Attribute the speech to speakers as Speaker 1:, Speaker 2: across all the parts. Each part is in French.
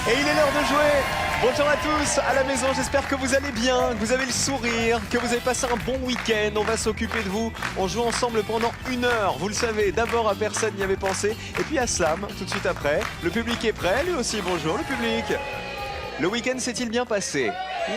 Speaker 1: Et il est l'heure de jouer. Bonjour à tous à la maison, j'espère que vous allez bien, que vous avez le sourire, que vous avez passé un bon week-end. On va s'occuper de vous, on joue ensemble pendant 1 heure. Vous le savez, d'abord à personne n'y avait pensé, et puis à Slam, tout de suite après. Le public est prêt, lui aussi, bonjour le public. Le week-end s'est-il bien passé?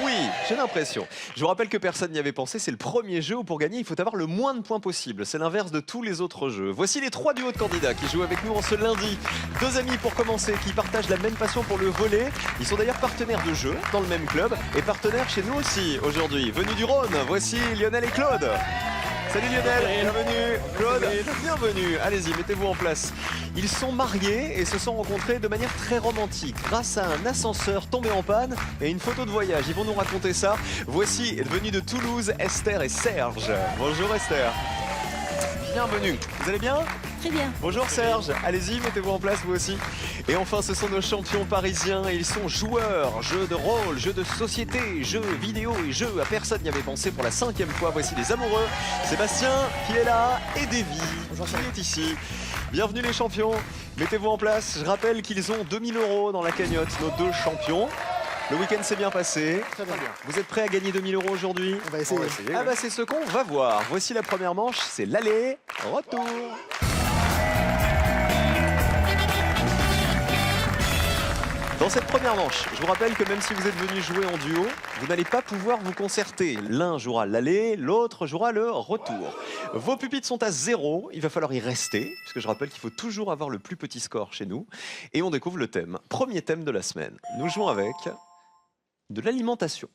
Speaker 1: Oui, j'ai l'impression. Je vous rappelle que personne n'y avait pensé, c'est le premier jeu où pour gagner, il faut avoir le moins de points possible. C'est l'inverse de tous les autres jeux. Voici les 3 duos de candidats qui jouent avec nous en ce lundi. 2 amis pour commencer, qui partagent la même passion pour le volley. Ils sont d'ailleurs partenaires de jeu dans le même club et partenaires chez nous aussi aujourd'hui. Venus du Rhône, voici Lionel et Claude. Salut Lionel, bienvenue. Claude, bienvenue. Allez-y, mettez-vous en place. Ils sont mariés et se sont rencontrés de manière très romantique grâce à un ascenseur tombé en panne et une photo de voyage. Ils vont nous raconter ça. Voici, venus de Toulouse, Esther et Serge. Bonjour Esther. Bienvenue. Vous allez bien ?
Speaker 2: Très bien.
Speaker 1: Bonjour Serge, allez-y, mettez-vous en place vous aussi. Et enfin, ce sont nos champions parisiens. Ils sont joueurs, jeux de rôle, jeux de société, jeux vidéo et jeux à personne n'y avait pensé pour la 5e fois. Voici les amoureux, Sébastien qui est là et Davy qui est ici. Bienvenue les champions, mettez-vous en place. Je rappelle qu'ils ont 2000 € dans la cagnotte, nos 2 champions. Le week-end s'est bien passé.
Speaker 3: Très bien.
Speaker 1: Vous êtes prêts à gagner 2000 € aujourd'hui?
Speaker 3: On va essayer.
Speaker 1: Ah bah c'est ce qu'on va voir. Voici la première manche, c'est l'aller, retour. Dans cette première manche, je vous rappelle que même si vous êtes venus jouer en duo, vous n'allez pas pouvoir vous concerter. L'un jouera l'aller, l'autre jouera le retour. Vos pupitres sont à 0, il va falloir y rester, puisque je rappelle qu'il faut toujours avoir le plus petit score chez nous. Et on découvre le thème. Premier thème de la semaine. Nous jouons avec de l'alimentation.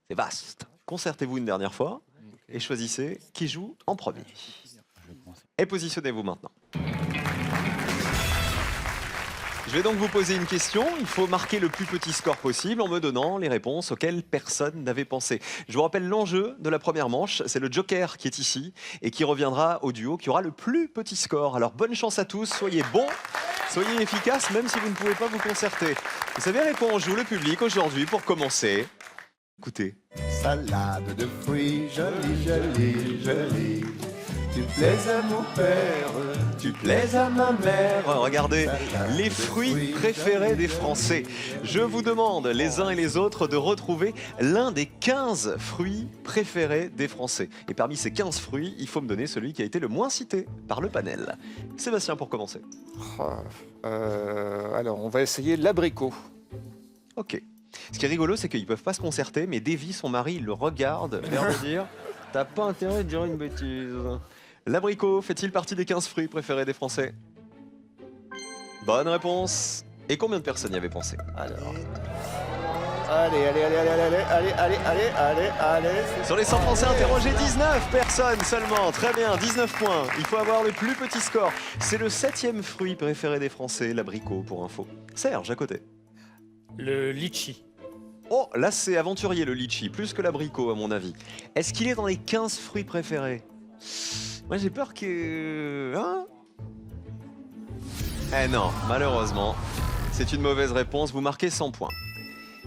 Speaker 1: C'est vaste. Concertez-vous une dernière fois et choisissez qui joue en premier. Et positionnez-vous maintenant. Je vais donc vous poser une question. Il faut marquer le plus petit score possible en me donnant les réponses auxquelles personne n'avait pensé. Je vous rappelle l'enjeu de la première manche. C'est le joker qui est ici et qui reviendra au duo qui aura le plus petit score. Alors bonne chance à tous. Soyez bons, soyez efficaces même si vous ne pouvez pas vous concerter. Vous savez avec quoi on joue le public aujourd'hui pour commencer? Écoutez.
Speaker 4: Salade de fruits, jolie, jolie, jolie. Tu plais à mon père,
Speaker 1: Tu plais à ma mère. Regardez, les fruits préférés des Français. Je vous demande, les uns et les autres, de retrouver l'un des 15 fruits préférés des Français. Et parmi ces 15 fruits, il faut me donner celui qui a été le moins cité par le panel. Sébastien, pour commencer.
Speaker 3: Alors, on va essayer l'abricot.
Speaker 1: Ok. Ce qui est rigolo, c'est qu'ils ne peuvent pas se concerter, mais Davy, son mari, il le regarde, l'air de dire « T'as pas intérêt de dire une bêtise ». L'abricot fait-il partie des 15 fruits préférés des Français? Bonne réponse. Et combien de personnes y avaient pensé?
Speaker 3: Alors. Allez.
Speaker 1: Sur les 100 Français interrogés, 19 personnes seulement. Très bien, 19 points. Il faut avoir le plus petit score. C'est le 7e fruit préféré des Français, l'abricot, pour info. Serge, à côté.
Speaker 5: Le litchi.
Speaker 1: Oh, là c'est aventurier le litchi, plus que l'abricot à mon avis. Est-ce qu'il est dans les 15 fruits préférés? Moi j'ai peur que... Hein? Eh non, malheureusement, c'est une mauvaise réponse. Vous marquez 100 points.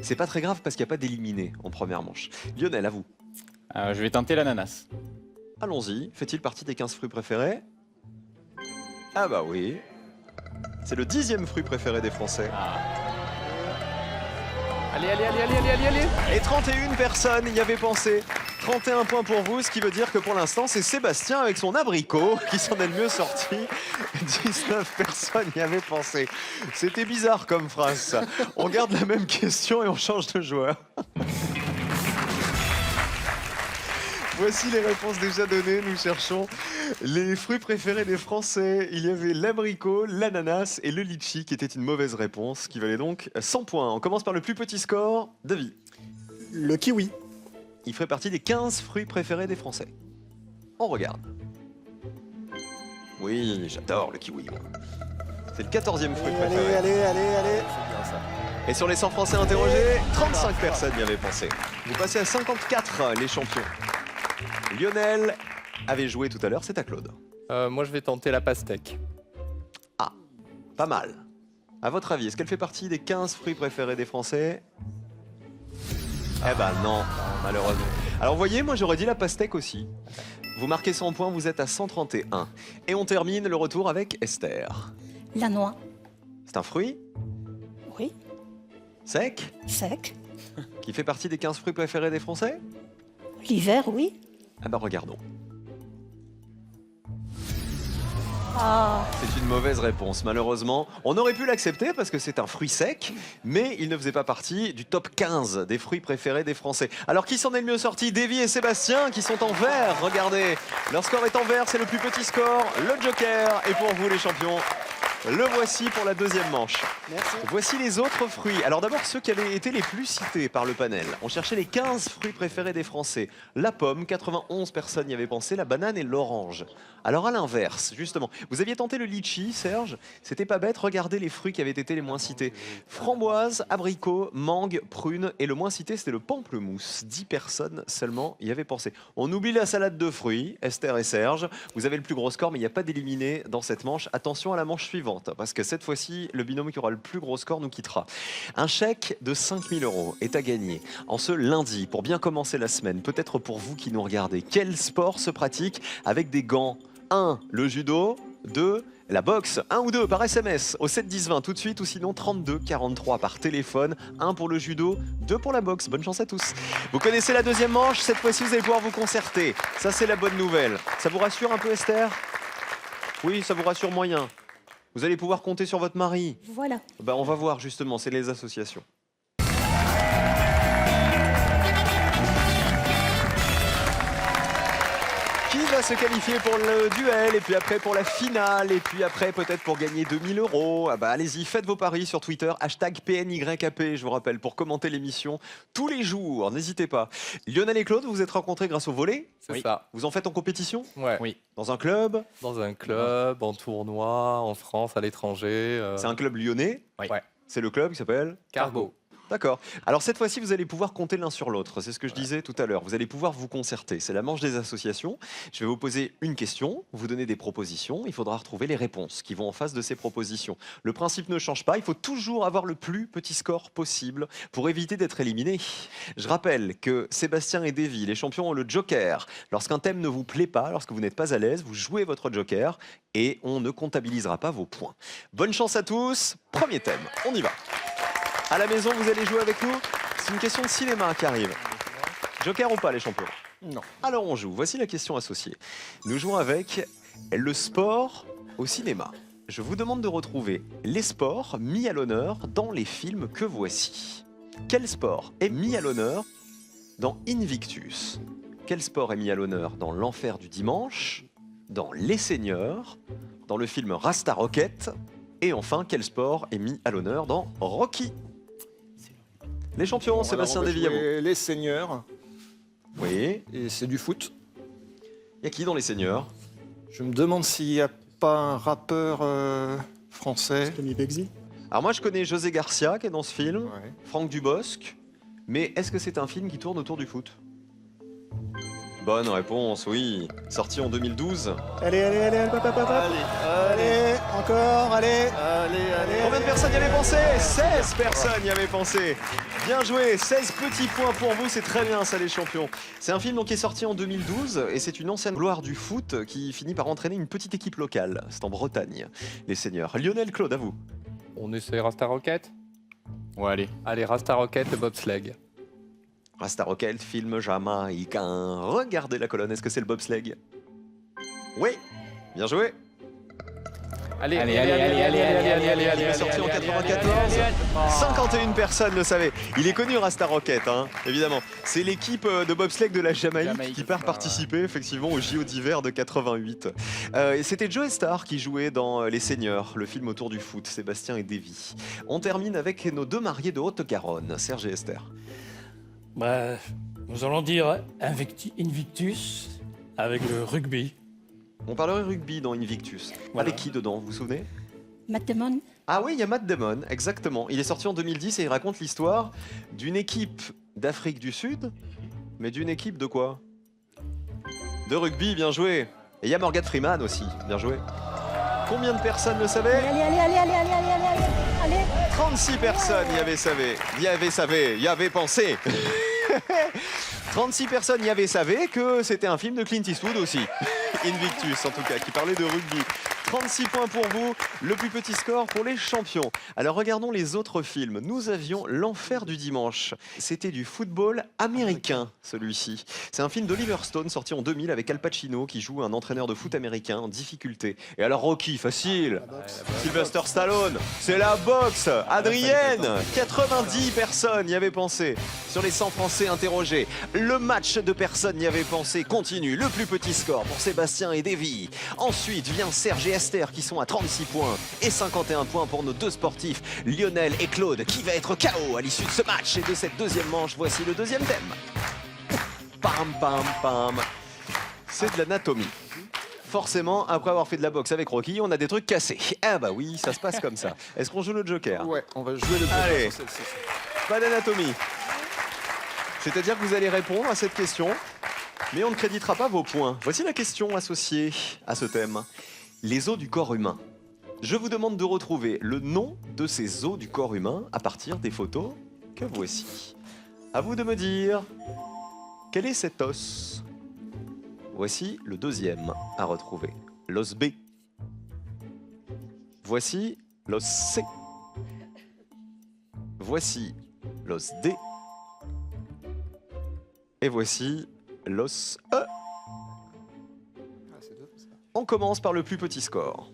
Speaker 1: C'est pas très grave parce qu'il n'y a pas d'éliminé en première manche. Lionel, à vous.
Speaker 5: Je vais tenter l'ananas.
Speaker 1: Allons-y. Fait-il partie des 15 fruits préférés? Ah bah oui. C'est le 10e fruit préféré des Français.
Speaker 5: Allez.
Speaker 1: Et 31 personnes y avaient pensé. 31 points pour vous, ce qui veut dire que pour l'instant, c'est Sébastien avec son abricot qui s'en est le mieux sorti. 19 personnes y avaient pensé. C'était bizarre comme phrase, ça. On garde la même question et on change de joueur. Voici les réponses déjà données. Nous cherchons les fruits préférés des Français. Il y avait l'abricot, l'ananas et le litchi qui était une mauvaise réponse, qui valait donc 100 points. On commence par le plus petit score. Davy.
Speaker 3: Le kiwi.
Speaker 1: Il ferait partie des 15 fruits préférés des Français. On regarde. Oui, j'adore le kiwi. C'est le 14e fruit préféré.
Speaker 3: Allez.
Speaker 1: Et sur les 100 Français interrogés, 35 personnes y avaient pensé. Vous passez à 54, les champions. Lionel avait joué tout à l'heure, c'est à Claude.
Speaker 6: Moi, je vais tenter la pastèque.
Speaker 1: Ah, pas mal. À votre avis, est-ce qu'elle fait partie des 15 fruits préférés des Français? Eh ben non, malheureusement. Alors vous voyez, moi j'aurais dit la pastèque aussi. Vous marquez 100 points, vous êtes à 131. Et on termine le retour avec Esther.
Speaker 2: La noix.
Speaker 1: C'est un fruit?
Speaker 2: Oui.
Speaker 1: Sec,
Speaker 2: Sec.
Speaker 1: qui fait partie des 15 fruits préférés des Français?
Speaker 2: L'hiver, oui.
Speaker 1: Ah bah regardons.
Speaker 2: Ah,
Speaker 1: C'est une mauvaise réponse, malheureusement. On aurait pu l'accepter parce que c'est un fruit sec, mais il ne faisait pas partie du top 15 des fruits préférés des Français. Alors qui s'en est le mieux sorti? Davy et Sébastien qui sont en vert, regardez. Leur score est en vert, c'est le plus petit score, le Joker. Et pour vous les champions, le voici pour la deuxième manche.
Speaker 3: Merci.
Speaker 1: Voici les autres fruits. Alors d'abord ceux qui avaient été les plus cités par le panel. On cherchait les 15 fruits préférés des Français. La pomme, 91 personnes y avaient pensé, la banane et l'orange. Alors à l'inverse, justement, vous aviez tenté le litchi, Serge. C'était pas bête, regardez les fruits qui avaient été les moins cités. Framboise, abricot, mangue, prune et le moins cité c'était le pamplemousse. 10 personnes seulement y avaient pensé. On oublie la salade de fruits, Esther et Serge. Vous avez le plus gros score mais il n'y a pas d'éliminé dans cette manche. Attention à la manche suivante. Parce que cette fois-ci, le binôme qui aura le plus gros score nous quittera. Un chèque de 5 000 € est à gagner en ce lundi pour bien commencer la semaine. Peut-être pour vous qui nous regardez. Quel sport se pratique avec des gants? 1. Le judo. 2. La boxe. 1 ou 2 par SMS au 7 10 20 tout de suite ou sinon 32 43 par téléphone. 1 pour le judo, 2 pour la boxe. Bonne chance à tous. Vous connaissez la deuxième manche. Cette fois-ci, vous allez pouvoir vous concerter. Ça, c'est la bonne nouvelle. Ça vous rassure un peu, Esther? Oui, ça vous rassure moyen. Vous allez pouvoir compter sur votre mari.
Speaker 2: voilà.
Speaker 1: Ben, on va voir justement, c'est les associations. Qui va se qualifier pour le duel et puis après pour la finale et puis après peut-être pour gagner 2000 €. Ah bah allez-y, faites vos paris sur Twitter, #PNYAP, je vous rappelle, pour commenter l'émission tous les jours, n'hésitez pas. Lionel et Claude, vous vous êtes rencontrés grâce au volley?
Speaker 6: C'est ça.
Speaker 1: Vous en faites en compétition?
Speaker 6: Ouais.
Speaker 5: Oui.
Speaker 1: Dans un club?
Speaker 6: Dans un club, en tournoi, en France, à l'étranger.
Speaker 1: C'est un club lyonnais?
Speaker 5: Oui.
Speaker 6: Ouais.
Speaker 1: C'est le club qui s'appelle?
Speaker 6: Cargo.
Speaker 1: D'accord. Alors cette fois-ci, vous allez pouvoir compter l'un sur l'autre. C'est ce que je disais tout à l'heure. Vous allez pouvoir vous concerter. C'est la manche des associations. Je vais vous poser une question, vous donner des propositions. Il faudra retrouver les réponses qui vont en face de ces propositions. Le principe ne change pas. Il faut toujours avoir le plus petit score possible pour éviter d'être éliminé. Je rappelle que Sébastien et Davy, les champions, ont le Joker. Lorsqu'un thème ne vous plaît pas, lorsque vous n'êtes pas à l'aise, vous jouez votre Joker et on ne comptabilisera pas vos points. Bonne chance à tous. Premier thème. On y va. À la maison, vous allez jouer avec nous? C'est une question de cinéma qui arrive. Joker ou pas, les champions?
Speaker 3: Non.
Speaker 1: Alors on joue. Voici la question associée. Nous jouons avec le sport au cinéma. Je vous demande de retrouver les sports mis à l'honneur dans les films que voici. Quel sport est mis à l'honneur dans Invictus? Quel sport est mis à l'honneur dans L'Enfer du Dimanche? Dans Les Seigneurs? Dans le film Rasta Rocket? Et enfin, quel sport est mis à l'honneur dans Rocky? Les champions, Sébastien Davy, à vous.
Speaker 3: Les seigneurs,
Speaker 1: Oui.
Speaker 3: et c'est du foot.
Speaker 1: Il y a qui dans Les Seigneurs?
Speaker 3: Je me demande s'il n'y a pas un rappeur français.
Speaker 7: Tommy Begzi.
Speaker 1: Alors moi, je connais José Garcia qui est dans ce film,
Speaker 3: Ouais.
Speaker 1: Franck Dubosc, mais est-ce que c'est un film qui tourne autour du foot? Bonne réponse, oui. Sorti en 2012.
Speaker 7: Allez, allez, allez, allez, hop, hop, hop, hop. Allez, encore, allez. Allez,
Speaker 1: Combien de personnes y avaient pensé? 16 personnes y avaient pensé. Bien joué, 16 petits points pour vous, c'est très bien ça les champions. C'est un film donc, qui est sorti en 2012 et c'est une ancienne gloire du foot qui finit par entraîner une petite équipe locale. C'est en Bretagne, les seigneurs. Lionel, Claude, à vous.
Speaker 6: On essaie Rasta Rocket?
Speaker 5: Ouais, allez.
Speaker 6: Allez, Rasta Rocket et bobsleigh.
Speaker 1: Rasta Rocket, film jamaïcain. Regardez la colonne, est-ce que c'est le bobsleigh? Oui, bien joué.
Speaker 6: Allez,
Speaker 5: Allez, allez, allez, allez, allez, allez, allez,
Speaker 1: Il est sorti en 94. 51 personnes le savaient. Il est connu Rasta Rocket, hein, évidemment. C'est l'équipe de bobsleigh de la Jamaïque qui part participer effectivement au JO d'hiver de 88. Et c'était Joe Star qui jouait dans Les Seigneurs, le film autour du foot, Sébastien et Davy. On termine avec nos deux mariés de Haute-Garonne, Serge et Esther.
Speaker 8: Bah, nous allons dire Invictus avec le rugby.
Speaker 1: On parlerait rugby dans Invictus.
Speaker 8: Voilà.
Speaker 1: Avec qui dedans, vous vous souvenez?
Speaker 2: Matt Damon.
Speaker 1: Ah oui, il y a Matt Damon, exactement. Il est sorti en 2010 et il raconte l'histoire d'une équipe d'Afrique du Sud, mais d'une équipe de quoi? De rugby, bien joué. Et il y a Morgan Freeman aussi, bien joué. Combien de personnes le savaient?
Speaker 2: Allez, allez, allez, allez, allez, allez, allez, allez.
Speaker 1: 36 personnes y avaient pensé. 36 personnes y avaient savé que c'était un film de Clint Eastwood aussi. Invictus, en tout cas, qui parlait de rugby. 36 points pour vous, le plus petit score pour les champions. Alors regardons les autres films. Nous avions L'Enfer du dimanche. C'était du football américain, celui-ci. C'est un film d'Oliver Stone sorti en 2000 avec Al Pacino qui joue un entraîneur de foot américain en difficulté. Et alors Rocky, facile. Sylvester Stallone, c'est la boxe. Adrienne, 90 personnes y avaient pensé. Sur les 100 Français interrogés, le match de personnes y avaient pensé continue. Le plus petit score pour Sébastien et Davy. Ensuite vient Serge et Esther qui sont à 36 points et 51 points pour nos deux sportifs, Lionel et Claude, qui va être KO à l'issue de ce match et de cette deuxième manche. Voici le deuxième thème. Pam, pam, pam. C'est de l'anatomie. Forcément, après avoir fait de la boxe avec Rocky, on a des trucs cassés. Ah bah oui, ça se passe comme ça. Est-ce qu'on joue le Joker?
Speaker 3: Ouais, on va jouer le jeu.
Speaker 1: Allez.
Speaker 3: sur celle-ci.
Speaker 1: Pas d'anatomie. C'est-à-dire que vous allez répondre à cette question, mais on ne créditera pas vos points. Voici la question associée à ce thème. Les os du corps humain. Je vous demande de retrouver le nom de ces os du corps humain à partir des photos que voici. À vous de me dire quel est cet os. Voici le deuxième à retrouver. L'os B. Voici l'os C. Voici l'os D. Et voici l'os E.
Speaker 3: Ah, c'est deux, ça.
Speaker 1: On commence par le plus petit score.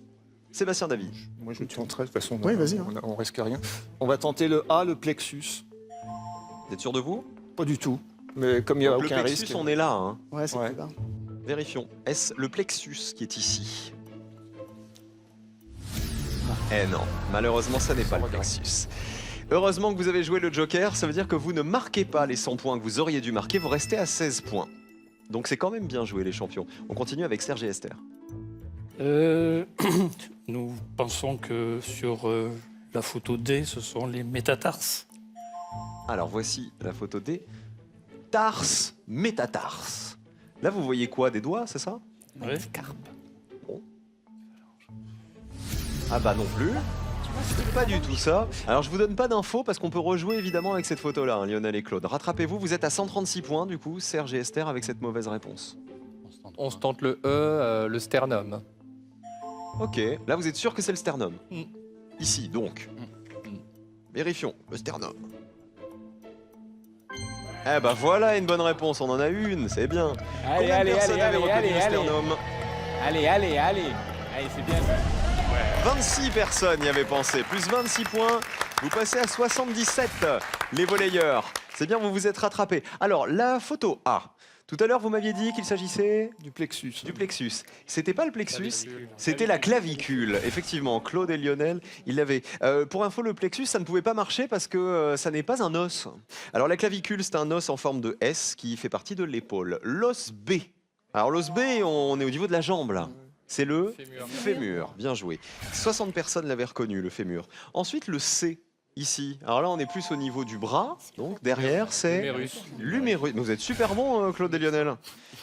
Speaker 1: Sébastien Davy.
Speaker 3: Moi, je tenterai, de toute façon,
Speaker 7: Oui, vas-y, hein.
Speaker 3: on risque rien. On va tenter le A, le plexus.
Speaker 1: Vous êtes sûr de vous?
Speaker 3: Pas du tout, mais comme il n'y a
Speaker 1: Donc,
Speaker 3: aucun
Speaker 1: le plexus,
Speaker 3: risque...
Speaker 1: on est là. Hein.
Speaker 7: Ouais, c'est
Speaker 3: Ouais.
Speaker 7: plus bas.
Speaker 1: Vérifions. Est-ce le plexus qui est ici? Eh non, malheureusement, ça n'est pas le plexus. Heureusement que vous avez joué le Joker, ça veut dire que vous ne marquez pas les 100 points que vous auriez dû marquer, vous restez à 16 points. Donc c'est quand même bien joué les champions. On continue avec Serge et Esther.
Speaker 8: Nous pensons que sur la photo D, ce sont les métatarses.
Speaker 1: Alors voici la photo des tarses, métatarses. Là vous voyez quoi, des doigts, c'est ça?
Speaker 8: Ouais.
Speaker 1: Ah bah non plus. C'est pas du tout ça. Alors je vous donne pas d'infos parce qu'on peut rejouer évidemment avec cette photo-là, hein, Lionel et Claude. Rattrapez-vous, vous êtes à 136 points du coup, Serge et Esther avec cette mauvaise réponse.
Speaker 6: On se tente le E, le sternum.
Speaker 1: Ok, là vous êtes sûr que c'est le sternum?
Speaker 8: Mm.
Speaker 1: Ici donc. Vérifions, le sternum. Eh bah voilà une bonne réponse, on en a une, c'est bien.
Speaker 5: Allez,
Speaker 1: Combien de
Speaker 5: allez,
Speaker 1: personnes
Speaker 5: allez,
Speaker 1: avaient
Speaker 5: allez,
Speaker 1: reconnu
Speaker 5: allez,
Speaker 1: le
Speaker 5: allez.
Speaker 1: sternum?
Speaker 5: Allez, allez, allez. Allez, c'est bien ça.
Speaker 1: 26 personnes y avaient pensé, plus 26 points, vous passez à 77, les volleyeurs. C'est bien, vous vous êtes rattrapés. Alors, la photo A. Tout à l'heure, vous m'aviez dit qu'il s'agissait
Speaker 3: Du plexus.
Speaker 1: du plexus. C'était pas le plexus, c'était la clavicule. Effectivement, Claude et Lionel, ils l'avaient. Pour info, le plexus, ça ne pouvait pas marcher parce que ça n'est pas un os. Alors, la clavicule, c'est un os en forme de S qui fait partie de l'épaule. L'os B. Alors, l'os B, on est au niveau de la jambe, là. C'est le fémur. Bien joué. 60 personnes l'avaient reconnu, le fémur. Ensuite, le C, ici. Alors là, on est plus au niveau du bras. Donc, derrière, c'est
Speaker 6: L'humérus.
Speaker 1: l'humérus. Vous êtes super bons, Claude et Lionel.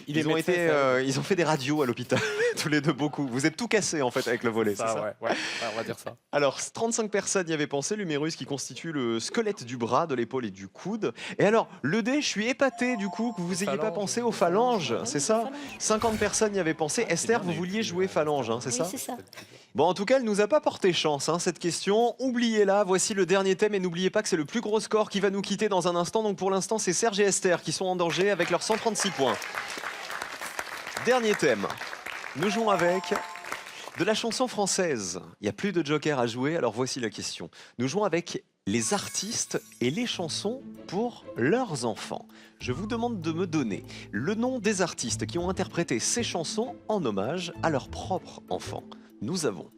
Speaker 1: Ils ont fait des radios à l'hôpital, tous les deux beaucoup. Vous êtes tout cassés, en fait, avec le volet, c'est ça?
Speaker 6: Ouais, on va dire ça.
Speaker 1: Alors, 35 personnes y avaient pensé, l'humérus qui constitue le squelette du bras, de l'épaule et du coude. Et alors, le D, je suis épaté du coup que vous ayez pas
Speaker 6: Phalanges.
Speaker 1: pensé aux phalanges, c'est ça?
Speaker 2: Phalanges.
Speaker 1: 50 personnes y avaient pensé. Esther, vous vouliez jouer phalange, hein, c'est
Speaker 2: Oui,
Speaker 1: ça?
Speaker 2: c'est ça.
Speaker 1: Bon, en tout cas, elle nous a pas porté chance, hein, cette question. Oubliez-la, voici le dernier thème et n'oubliez pas que c'est le plus gros score qui va nous quitter dans un instant. Donc pour l'instant, c'est Serge et Esther qui sont en danger avec leurs 136 points. Dernier thème. Nous jouons avec de la chanson française. Il n'y a plus de joker à jouer, alors voici la question. Nous jouons avec les artistes et les chansons pour leurs enfants. Je vous demande de me donner le nom des artistes qui ont interprété ces chansons en hommage à leurs propres enfants. Nous avons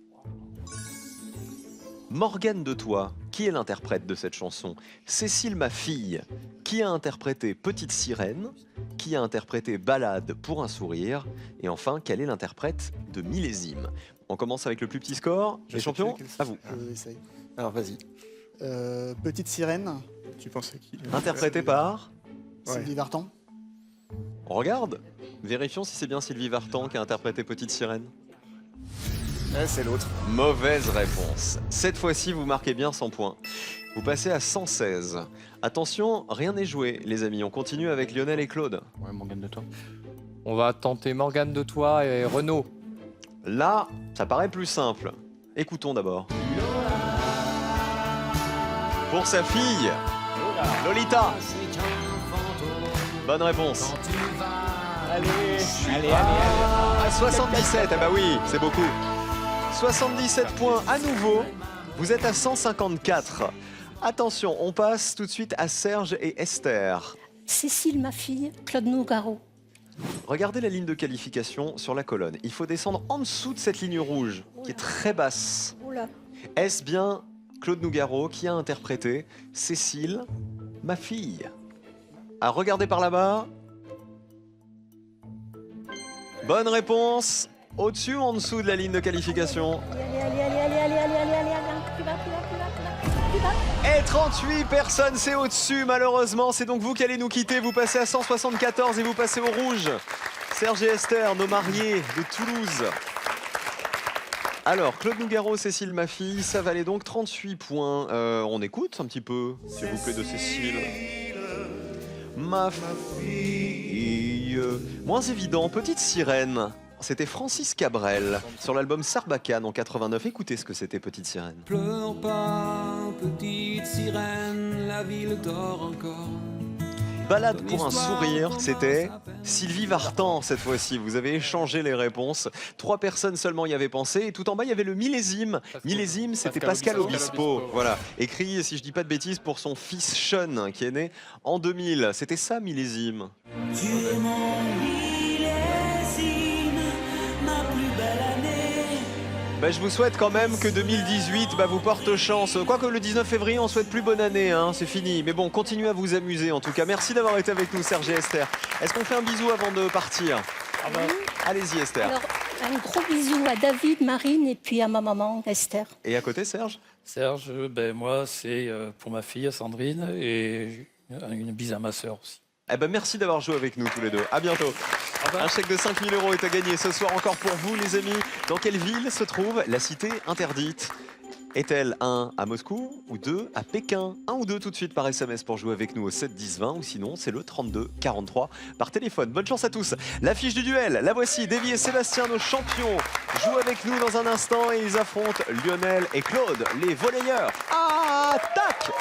Speaker 1: Morgane de Toi, qui est l'interprète de cette chanson? Cécile, ma fille, qui a interprété Petite Sirène? Qui a interprété Ballade pour un sourire? Et enfin, quel est l'interprète de Millésime? On commence avec le plus petit score. Les champions, à vous.
Speaker 7: Je essaye.
Speaker 3: Alors, vas-y.
Speaker 7: Petite sirène,
Speaker 3: Tu pensais qui
Speaker 1: Interprété par...
Speaker 3: Ouais.
Speaker 7: Sylvie Vartan.
Speaker 1: On regarde. Vérifions si c'est bien Sylvie Vartan qui a interprété Petite Sirène.
Speaker 3: Ouais, c'est l'autre.
Speaker 1: Mauvaise réponse. Cette fois-ci, vous marquez bien 100 points. Vous passez à 116. Attention, rien n'est joué, les amis. On continue avec Lionel et Claude.
Speaker 5: Ouais, Morgane de toi.
Speaker 6: On va tenter Morgane de Toi et Renaud.
Speaker 1: Là, ça paraît plus simple. Écoutons d'abord. Pour sa fille, Lolita. Bonne réponse.
Speaker 5: Allez.
Speaker 1: À 77, ah bah oui, c'est beaucoup. 77 points à nouveau. Vous êtes à 154. Attention, on passe tout de suite à Serge et Esther.
Speaker 2: Cécile, ma fille. Claude Nougaro.
Speaker 1: Regardez la ligne de qualification sur la colonne. Il faut descendre en dessous de cette ligne rouge, qui est très basse.
Speaker 2: Oula.
Speaker 1: Est-ce bien Claude Nougaro qui a interprété Cécile, ma fille? À regarder par là-bas. Bonne réponse. Au-dessus ou en dessous de la ligne de qualification?
Speaker 2: Allez. Plus bas.
Speaker 1: Et 38 personnes, c'est au-dessus malheureusement. C'est donc vous qui allez nous quitter. Vous passez à 174 et vous passez au rouge. Serge et Esther, nos mariés de Toulouse. Alors, Claude Nougaro, Cécile, ma fille, ça valait donc 38 points. On écoute un petit peu, s'il vous plaît, de Cécile. Ma fille. Moins évident, Petite Sirène. C'était Francis Cabrel sur l'album Sarbacane en 89. Écoutez ce que c'était Petite Sirène.
Speaker 9: Pleure pas, petite sirène, la ville dort encore.
Speaker 1: Balade pour un sourire, c'était Sylvie Vartan cette fois-ci. Vous avez échangé les réponses. 3 personnes seulement y avaient pensé. Et tout en bas, il y avait le millésime. Millésime, c'était Pascal Obispo. Voilà. Écrit, si je dis pas de bêtises, pour son fils Sean, qui est né en 2000. C'était ça, millésime.
Speaker 9: Tu es mon millésime, ma plus belle année.
Speaker 1: Je vous souhaite quand même que 2018 vous porte chance. Quoique le 19 février, on souhaite plus bonne année, hein, c'est fini. Mais bon, continuez à vous amuser en tout cas. Merci d'avoir été avec nous, Serge et Esther. Est-ce qu'on fait un bisou avant de partir? Allez-y, Esther.
Speaker 2: Alors, un gros bisou à David, Marine et puis à ma maman, Esther.
Speaker 1: Et à côté, Serge?
Speaker 8: Serge, moi, c'est pour ma fille Sandrine et une bise à ma sœur aussi.
Speaker 1: Merci d'avoir joué avec nous tous les deux. À bientôt. Un chèque de 5 000 € est à gagner ce soir encore pour vous, les amis. Dans quelle ville se trouve la cité interdite? Est-elle 1 à Moscou ou 2 à Pékin? 1 ou 2 tout de suite par SMS pour jouer avec nous au 7 10 20 ou sinon c'est le 32 43 par téléphone. Bonne chance à tous. L'affiche du duel, la voici. Davy et Sébastien, nos champions, jouent avec nous dans un instant et ils affrontent Lionel et Claude, les volleyeurs. Attaque!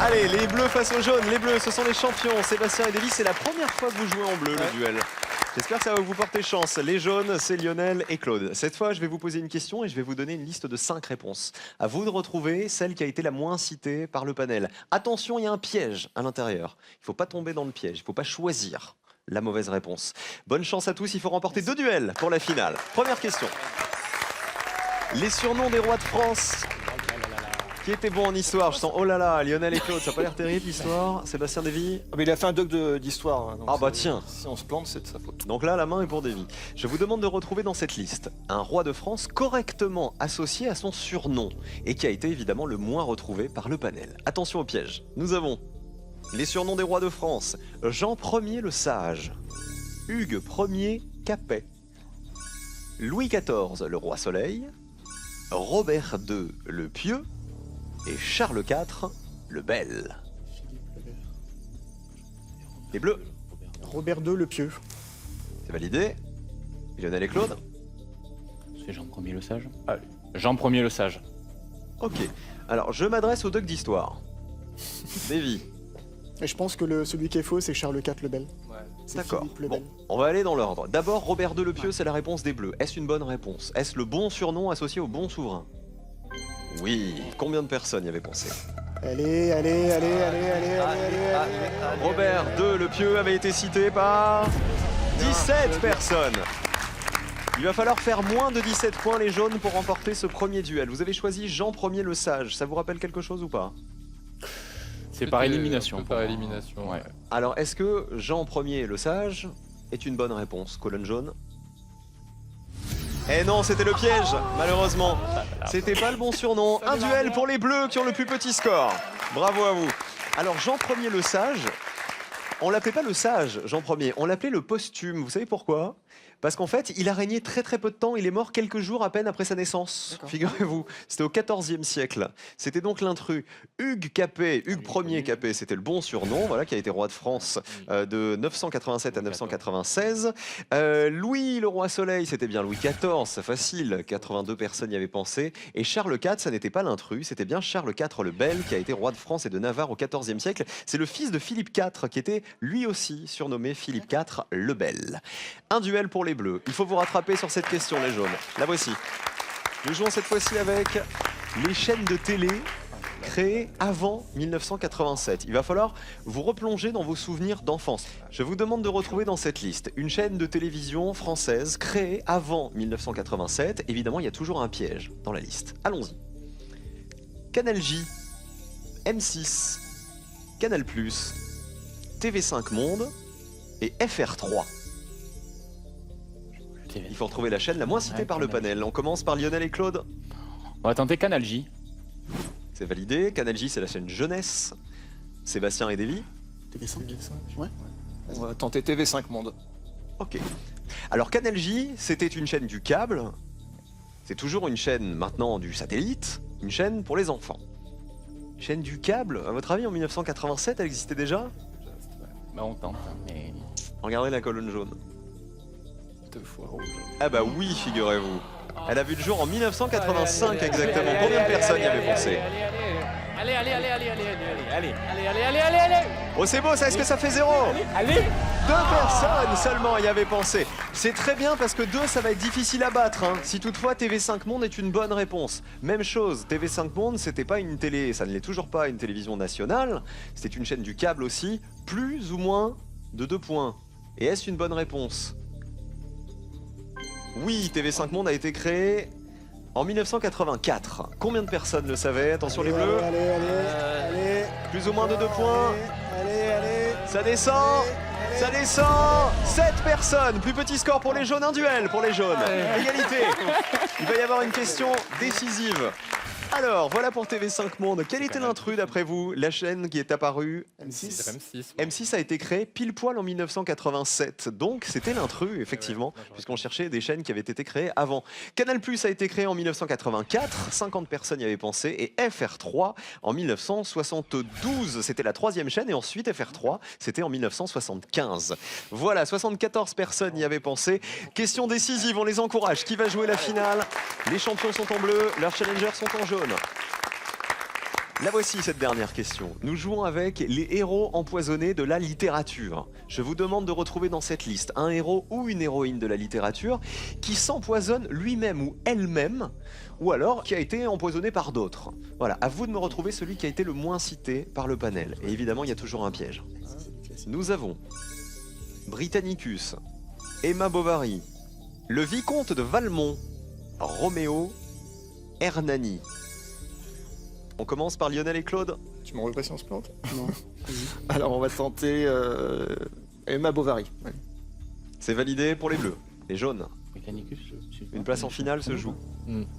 Speaker 1: Allez, les bleus face aux jaunes. Les bleus, ce sont les champions. Sébastien et Davy, c'est la première fois que vous jouez en bleu, le duel. J'espère que ça va vous porter chance. Les jaunes, c'est Lionel et Claude. Cette fois, je vais vous poser une question et je vais vous donner une liste de 5 réponses. À vous de retrouver celle qui a été la moins citée par le panel. Attention, il y a un piège à l'intérieur. Il ne faut pas tomber dans le piège. Il ne faut pas choisir la mauvaise réponse. Bonne chance à tous. Il faut remporter 2 duels pour la finale. Première question. Les surnoms des rois de France. Qui était bon en histoire? Je sens, oh là là, Lionel et Claude, ça n'a pas l'air terrible l'histoire. Sébastien, Davy?
Speaker 3: Mais il a fait un doc d'histoire. Hein,
Speaker 1: tiens.
Speaker 3: Si on se plante, c'est de sa faute.
Speaker 1: Donc là, la main est pour Davy. Je vous demande de retrouver dans cette liste un roi de France correctement associé à son surnom et qui a été évidemment le moins retrouvé par le panel. Attention au piège. Nous avons les surnoms des rois de France. Jean Ier le Sage, Hugues Ier Capet, Louis XIV le Roi Soleil, Robert II le Pieux, et Charles IV, le Bel. Les bleus.
Speaker 7: Robert II, le pieux.
Speaker 1: C'est validé. Lionel et Claude.
Speaker 5: C'est Jean Ier le Sage. Allez. Jean Ier le Sage.
Speaker 1: Ok. Alors, je m'adresse au doc d'histoire. Davy.
Speaker 7: Et je pense que celui qui est faux, c'est Charles IV, le Bel. C'est
Speaker 1: D'accord.
Speaker 7: Philippe le
Speaker 1: Bon,
Speaker 7: Bel.
Speaker 1: on va aller dans l'ordre. D'abord, Robert II le Pieux, c'est la réponse des bleus. Est-ce une bonne réponse? Est-ce le bon surnom associé au bon souverain? Oui. Combien de personnes y avaient pensé?
Speaker 7: Allez.
Speaker 1: Robert II le Pieux avait été cité par 17 personnes. Il va falloir faire moins de 17 points les jaunes pour remporter ce premier duel. Vous avez choisi Jean Ier le Sage. Ça vous rappelle quelque chose ou pas?
Speaker 5: C'est par élimination.
Speaker 6: Par élimination.
Speaker 5: Ouais.
Speaker 1: Alors, est-ce que Jean Ier le Sage est une bonne réponse? Colonne jaune. Eh non, c'était le piège, malheureusement. C'était pas le bon surnom. Un duel pour les bleus qui ont le plus petit score. Bravo à vous. Alors, Jean Ier le Sage, on l'appelait pas le Sage, Jean Ier, on l'appelait le posthume. Vous savez pourquoi? Parce qu'en fait, il a régné très très peu de temps. Il est mort quelques jours à peine après sa naissance. Figurez-vous, c'était au XIVe siècle. C'était donc l'intrus Hugues Capet. Hugues Ier Capet, c'était le bon surnom, voilà, qui a été roi de France de 987 à 996. Louis le roi Soleil, c'était bien Louis XIV, c'est facile. 82 personnes y avaient pensé. Et Charles IV, ça n'était pas l'intrus, c'était bien Charles IV le Bel, qui a été roi de France et de Navarre au XIVe siècle. C'est le fils de Philippe IV, qui était lui aussi surnommé Philippe IV le Bel. Un duel pour les Bleus. Il faut vous rattraper sur cette question, les jaunes. La voici. Nous jouons cette fois-ci avec les chaînes de télé créées avant 1987. Il va falloir vous replonger dans vos souvenirs d'enfance. Je vous demande de retrouver dans cette liste une chaîne de télévision française créée avant 1987. Évidemment, il y a toujours un piège dans la liste. Allons-y. Canal J, M6, Canal+, TV5 Monde et FR3. Il faut retrouver la chaîne la moins citée par le panel. On commence par Lionel et Claude.
Speaker 5: On va tenter Canal J.
Speaker 1: C'est validé. Canal J, c'est la chaîne jeunesse. Sébastien et Davy.
Speaker 7: TV5, ouais.
Speaker 3: On va tenter TV5 Monde.
Speaker 1: Ok. Alors Canal J, c'était une chaîne du câble. C'est toujours une chaîne maintenant du satellite. Une chaîne pour les enfants. Chaîne du câble, à votre avis, en 1987, elle existait déjà?
Speaker 5: Bah on tente, mais...
Speaker 1: Regardez la colonne jaune.
Speaker 5: 2 fois rouge.
Speaker 1: Ah bah oui, figurez-vous. Elle a vu le jour en 1985 exactement. Combien de personnes y avaient pensé?
Speaker 5: Allez.
Speaker 1: Oh c'est beau ça, est-ce que ça fait 0?
Speaker 5: Allez.
Speaker 1: 2 personnes seulement y avaient pensé. C'est très bien parce que 2 ça va être difficile à battre hein. Si toutefois TV5 Monde est une bonne réponse. Même chose, TV5 Monde c'était pas une télé, ça ne l'est toujours pas une télévision nationale. C'était une chaîne du câble aussi, plus ou moins de 2 points. Et est-ce une bonne réponse? Oui, TV5 Monde a été créé en 1984. Combien de personnes le savaient? Attention les bleus.
Speaker 7: Allez.
Speaker 1: Plus ou moins de 2 points.
Speaker 7: Allez.
Speaker 1: Ça descend. Ça descend. 7 personnes. Plus petit score pour les jaunes. Un duel pour les jaunes. Égalité. Il va y avoir une question décisive. Alors, voilà pour TV5 Monde. Quel était l'intrus d'après vous? La chaîne qui est apparue
Speaker 6: M6.
Speaker 1: M6 a été créé pile poil en 1987, donc c'était l'intrus, effectivement, puisqu'on cherchait des chaînes qui avaient été créées avant. Canal+ a été créé en 1984, 50 personnes y avaient pensé, et FR3 en 1972. C'était la 3e chaîne, et ensuite FR3, c'était en 1975. Voilà, 74 personnes y avaient pensé. Question décisive, on les encourage. Qui va jouer la finale? Les champions sont en bleu, leurs challengers sont en jaune. La voici cette dernière question. Nous jouons avec les héros empoisonnés de la littérature. Je vous demande de retrouver dans cette liste un héros ou une héroïne de la littérature qui s'empoisonne lui-même ou elle-même, ou alors qui a été empoisonné par d'autres. Voilà, à vous de me retrouver celui qui a été le moins cité par le panel. Et évidemment, il y a toujours un piège. Nous avons Britannicus, Emma Bovary, le vicomte de Valmont, Roméo, Hernani. On commence par Lionel et Claude.
Speaker 3: Tu m'en veux pas si on se plante?
Speaker 7: Non.
Speaker 3: Alors on va tenter Emma Bovary. Ouais.
Speaker 1: C'est validé pour les bleus. Les jaunes.
Speaker 5: Britannicus,
Speaker 1: Une place en finale se joue.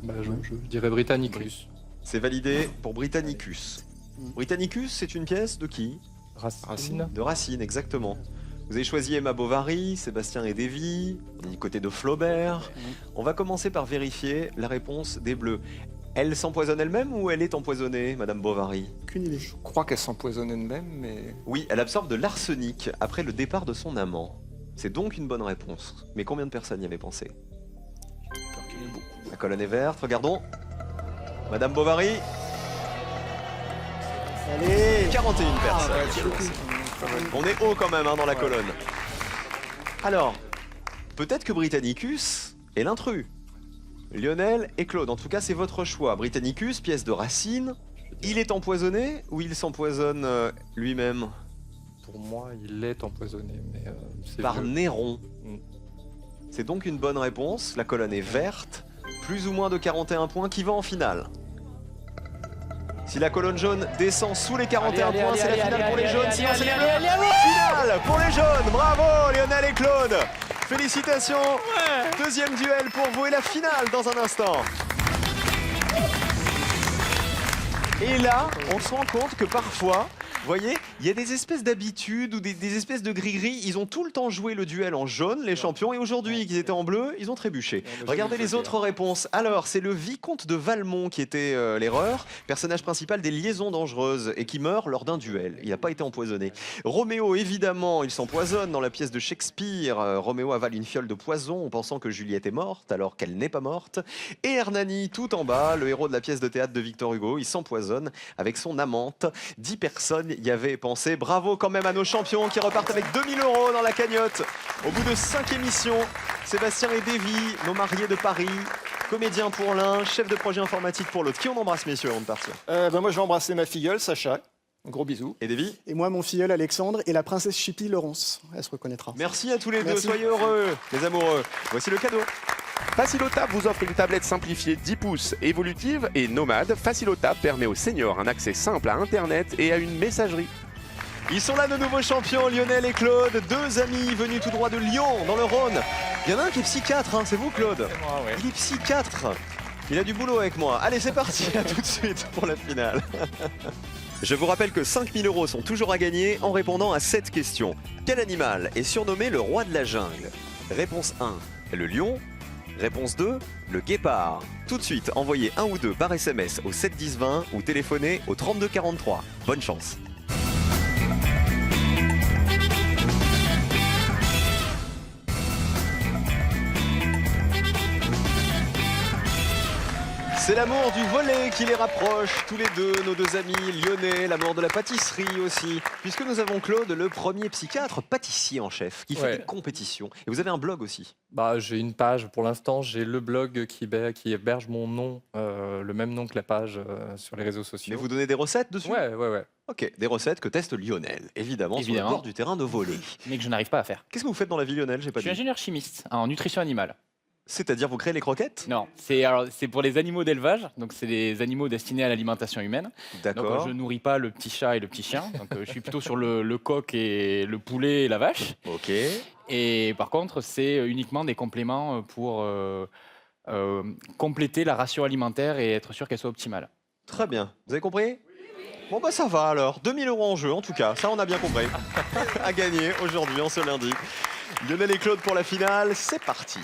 Speaker 6: Bah, je dirais Britannicus.
Speaker 1: C'est validé pour Britannicus. Britannicus, c'est une pièce de qui?
Speaker 6: Racine.
Speaker 1: De Racine, exactement. Vous avez choisi Emma Bovary, Sébastien et Davy, on est du côté de Flaubert. On va commencer par vérifier la réponse des bleus. Elle s'empoisonne elle-même ou elle est empoisonnée, Madame Bovary?
Speaker 7: Aucune idée.
Speaker 3: Je crois qu'elle s'empoisonne elle-même, mais...
Speaker 1: Oui, elle absorbe de l'arsenic après le départ de son amant. C'est donc une bonne réponse. Mais combien de personnes y avaient pensé? La colonne est verte, regardons. Madame Bovary,
Speaker 7: Allez.
Speaker 1: 41 personnes.
Speaker 3: ouais,
Speaker 1: qui
Speaker 3: c'est
Speaker 1: ont pensé. On est haut quand même hein, dans la colonne. Alors, peut-être que Britannicus est l'intrus. Lionel et Claude, en tout cas c'est votre choix. Britannicus, pièce de Racine, il est empoisonné ou il s'empoisonne lui-même?
Speaker 6: Pour moi, il est empoisonné, mais c'est
Speaker 1: Par
Speaker 6: vieux.
Speaker 1: Néron.
Speaker 6: Mm.
Speaker 1: C'est donc une bonne réponse, la colonne est verte, plus ou moins de 41 points qui va en finale. Si la colonne jaune descend sous les 41 points, c'est la finale pour les jaunes, sinon c'est les bleus. Finale pour les jaunes, bravo Lionel et Claude. Félicitations, deuxième duel pour vous et la finale dans un instant. Et là, on se rend compte que parfois, Vous voyez, il y a des espèces d'habitudes ou des espèces de gris-gris. Ils ont tout le temps joué le duel en jaune, les champions, et aujourd'hui, qu'ils étaient en bleu, ils ont trébuché. Regardez les autres réponses. Alors, c'est le vicomte de Valmont qui était l'erreur, personnage principal des Liaisons dangereuses et qui meurt lors d'un duel. Il n'a pas été empoisonné. Roméo, évidemment, il s'empoisonne dans la pièce de Shakespeare. Roméo avale une fiole de poison en pensant que Juliette est morte alors qu'elle n'est pas morte. Et Hernani, tout en bas, le héros de la pièce de théâtre de Victor Hugo, il s'empoisonne avec son amante. 10 personnes y avaient pensé. Bravo quand même à nos champions qui repartent avec 2000 € dans la cagnotte. Au bout de 5 émissions, Sébastien et Davy, nos mariés de Paris, comédien pour l'un, chef de projet informatique pour l'autre. Qui on embrasse, messieurs, avant de partir?
Speaker 3: Moi, je vais embrasser ma filleule, Sacha. Gros bisous.
Speaker 1: Et Davy?
Speaker 7: Et moi, mon filleul Alexandre et la princesse Chippy Laurence. Elle se reconnaîtra.
Speaker 1: Merci à tous les deux,
Speaker 7: Merci.
Speaker 1: soyez heureux, les amoureux. Voici le cadeau.
Speaker 10: Facilotap vous offre une tablette simplifiée 10 pouces, évolutive et nomade. Facilotap permet aux seniors un accès simple à Internet et à une messagerie.
Speaker 1: Ils sont là, nos nouveaux champions, Lionel et Claude, deux amis venus tout droit de Lyon, dans le Rhône. Il y en a un qui est psychiatre, hein, c'est vous, Claude? Il est psychiatre. Il a du boulot avec moi. Allez, c'est parti, à tout de suite pour la finale. Je vous rappelle que 5000 € sont toujours à gagner en répondant à cette question. Quel animal est surnommé le roi de la jungle? Réponse 1, le lion. Réponse 2, le guépard. Tout de suite, envoyez un ou deux par SMS au 7 10 20 ou téléphonez au 32 43. Bonne chance. C'est l'amour du volley qui les rapproche, tous les deux, nos deux amis lyonnais, l'amour de la pâtisserie aussi. Puisque nous avons Claude, le premier psychiatre pâtissier en chef, qui fait des compétitions. Et vous avez un blog aussi.
Speaker 6: Bah, j'ai une page, pour l'instant, j'ai le blog qui héberge mon nom, le même nom que la page sur les réseaux sociaux.
Speaker 1: Mais vous donnez des recettes dessus?
Speaker 6: Ouais.
Speaker 1: Ok, des recettes que teste Lionel, évidemment, sur le bord du terrain de volley.
Speaker 5: Mais que je n'arrive pas à faire.
Speaker 1: Qu'est-ce que vous faites dans la vie, Lionel? J'ai pas
Speaker 5: Je suis
Speaker 1: dit.
Speaker 5: ingénieur chimiste en nutrition animale.
Speaker 1: C'est-à-dire, vous créez les croquettes?
Speaker 5: Non, c'est pour les animaux d'élevage, donc c'est des animaux destinés à l'alimentation humaine.
Speaker 1: D'accord.
Speaker 5: Donc je nourris pas le petit chat et le petit chien, donc je suis plutôt sur le coq et le poulet et la vache.
Speaker 1: Ok.
Speaker 5: Et par contre, c'est uniquement des compléments pour compléter la ration alimentaire et être sûr qu'elle soit optimale.
Speaker 1: Très bien. Vous avez compris? Bon bah ça va alors. 2000 € en jeu en tout cas, ça on a bien compris. À gagner aujourd'hui en ce lundi. Lionel et Claude pour la finale, c'est parti.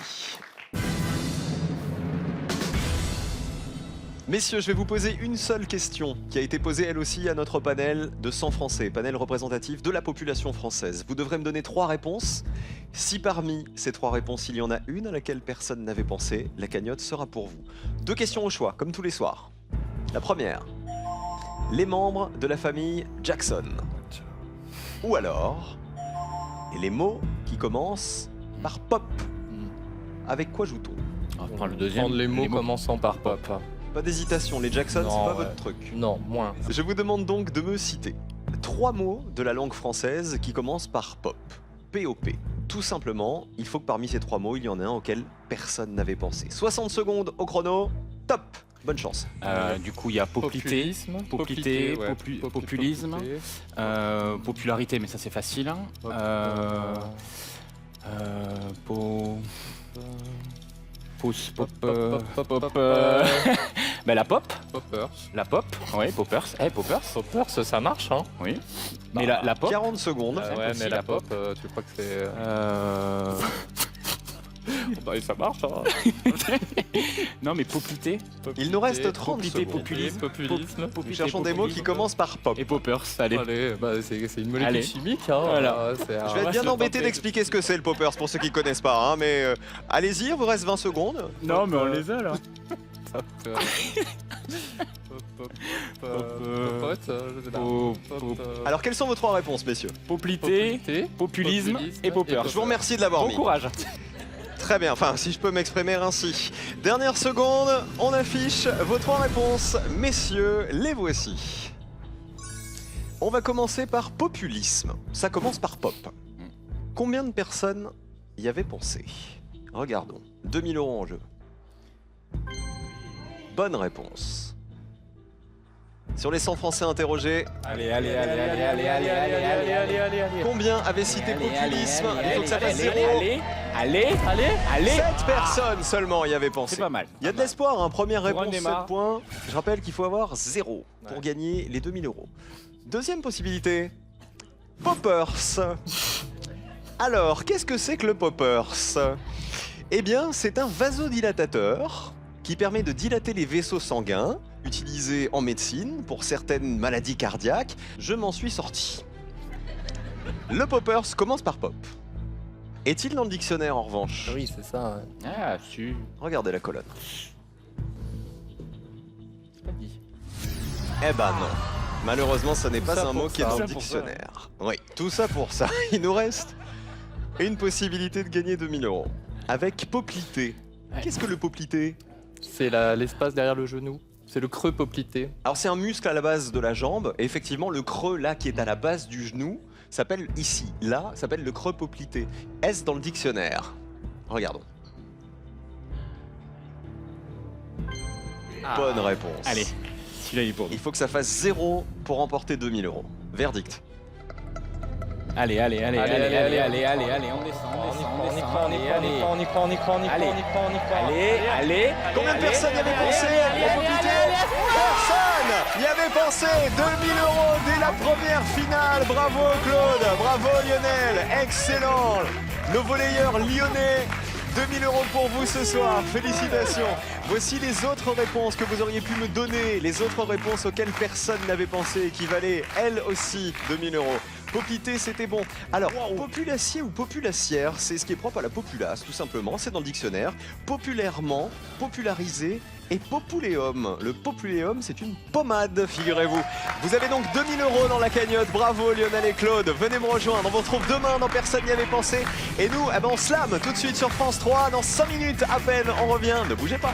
Speaker 1: Messieurs, je vais vous poser une seule question qui a été posée elle aussi à notre panel de 100 Français, panel représentatif de la population française. Vous devrez me donner 3 réponses. Si parmi ces 3 réponses, il y en a une à laquelle personne n'avait pensé, la cagnotte sera pour vous. 2 questions au choix, comme tous les soirs. La première, les membres de la famille Jackson. Ou alors, les mots qui commencent par pop. Avec quoi joue-t-on?
Speaker 5: On va prendre le deuxième.
Speaker 6: Prendre les mots commençant par pop.
Speaker 1: Pas d'hésitation, les Jackson, c'est pas
Speaker 6: ouais.
Speaker 1: votre truc.
Speaker 6: Non, moins.
Speaker 1: Je vous demande donc de me citer 3 mots de la langue française qui commencent par pop. P-O-P. Tout simplement, il faut que parmi ces 3 mots, il y en ait un auquel personne n'avait pensé. 60 secondes au chrono, top. Bonne chance.
Speaker 5: Du coup, il y a populisme, populisme, popularité, mais ça c'est facile. Ben la pop.
Speaker 6: Poppers.
Speaker 5: La pop. Oui, poppers. Poppers.
Speaker 6: Poppers, ça marche, hein?
Speaker 5: Oui. Mais la pop.
Speaker 1: 40 secondes.
Speaker 6: Ouais,
Speaker 5: aussi,
Speaker 6: mais
Speaker 5: la
Speaker 6: la pop, tu crois que c'est... Bah, ça marche, hein?
Speaker 5: Non, mais popité.
Speaker 1: Il nous reste 30
Speaker 5: Popité,
Speaker 1: secondes.
Speaker 5: populisme.
Speaker 1: Nous cherchons des mots qui commencent par pop.
Speaker 5: Et poppers, allez.
Speaker 6: Allez, bah, c'est une molécule
Speaker 5: Allez.
Speaker 6: chimique, hein?
Speaker 5: Voilà.
Speaker 1: Je vais être bien embêté d'expliquer ce que c'est le poppers pour ceux qui connaissent pas, hein, mais allez-y, il vous reste 20 secondes.
Speaker 5: Non, mais on les a là.
Speaker 1: Alors quelles sont vos 3 réponses, messieurs?
Speaker 5: Populité, populisme et poppers.
Speaker 1: Je vous remercie de l'avoir
Speaker 5: Bon
Speaker 1: mis.
Speaker 5: courage.
Speaker 1: Très bien, enfin si je peux m'exprimer ainsi. Dernière seconde, on affiche vos 3 réponses. Messieurs, les voici. On va commencer par populisme. Ça commence par pop. Combien de personnes y avaient pensé? Regardons. 2000 € en jeu. Bonne réponse. Sur les 100 Français interrogés,
Speaker 5: Allez.
Speaker 1: combien avaient cité populisme? Il faut que ça fasse 0.
Speaker 5: Allez.
Speaker 1: 7 personnes seulement y avaient pensé.
Speaker 5: C'est pas mal.
Speaker 1: Il y a de l'espoir, hein. Première
Speaker 5: Pour un
Speaker 1: réponse, 7
Speaker 5: démarre.
Speaker 1: points. Je rappelle qu'il faut avoir 0 pour gagner les 2000 €. Deuxième possibilité, poppers. Alors, qu'est-ce que c'est que le poppers? Eh bien, c'est un vasodilatateur qui permet de dilater les vaisseaux sanguins, utilisé en médecine pour certaines maladies cardiaques. Je m'en suis sorti. Le poppers commence par pop. Est-il dans le dictionnaire en revanche?
Speaker 6: Oui, c'est ça.
Speaker 5: Ah, si.
Speaker 1: Regardez la colonne.
Speaker 6: C'est pas dit.
Speaker 1: Eh ben non. Malheureusement, ce n'est
Speaker 6: Tout
Speaker 1: pas
Speaker 6: ça
Speaker 1: un mot
Speaker 6: pour
Speaker 1: qui est
Speaker 6: ça.
Speaker 1: dans le
Speaker 6: Tout ça pour ça.
Speaker 1: dictionnaire. Oui, tout ça pour ça. Il nous reste une possibilité de gagner 2000 € avec poplité.
Speaker 5: Ouais.
Speaker 1: Qu'est-ce que le poplité?
Speaker 6: C'est l'espace derrière le genou. C'est le creux poplité.
Speaker 1: Alors c'est un muscle à la base de la jambe. Et effectivement, le creux là qui est à la base du genou s'appelle ici, là, s'appelle le creux poplité. Est-ce dans le dictionnaire? Regardons. Bonne réponse.
Speaker 5: Allez, celui-là il est pour vous.
Speaker 1: Il faut que ça fasse 0 pour remporter 2000 €. Verdict.
Speaker 5: Allez, on descend, allez.
Speaker 1: Combien de personnes y avaient pensé au poplité? Personne y avait pensé. 2000 € dès la première finale. Bravo Claude, bravo Lionel, excellent. Nos volleyeurs lyonnais. 2000 € pour vous ce soir, félicitations. Voici les autres réponses que vous auriez pu me donner, les autres réponses auxquelles personne n'avait pensé et qui valaient elles aussi 2000 €. Poplité, c'était bon. Alors, populacier ou populacière, c'est ce qui est propre à la populace, tout simplement, c'est dans le dictionnaire. Populairement, popularisé et populéum. Le populéum, c'est une pommade, figurez-vous. Vous avez donc 2000 € dans la cagnotte. Bravo Lionel et Claude. Venez me rejoindre. On vous retrouve demain dans Personne n'y avait pensé. Et nous, on slam tout de suite sur France 3. Dans 5 minutes à peine, on revient. Ne bougez pas.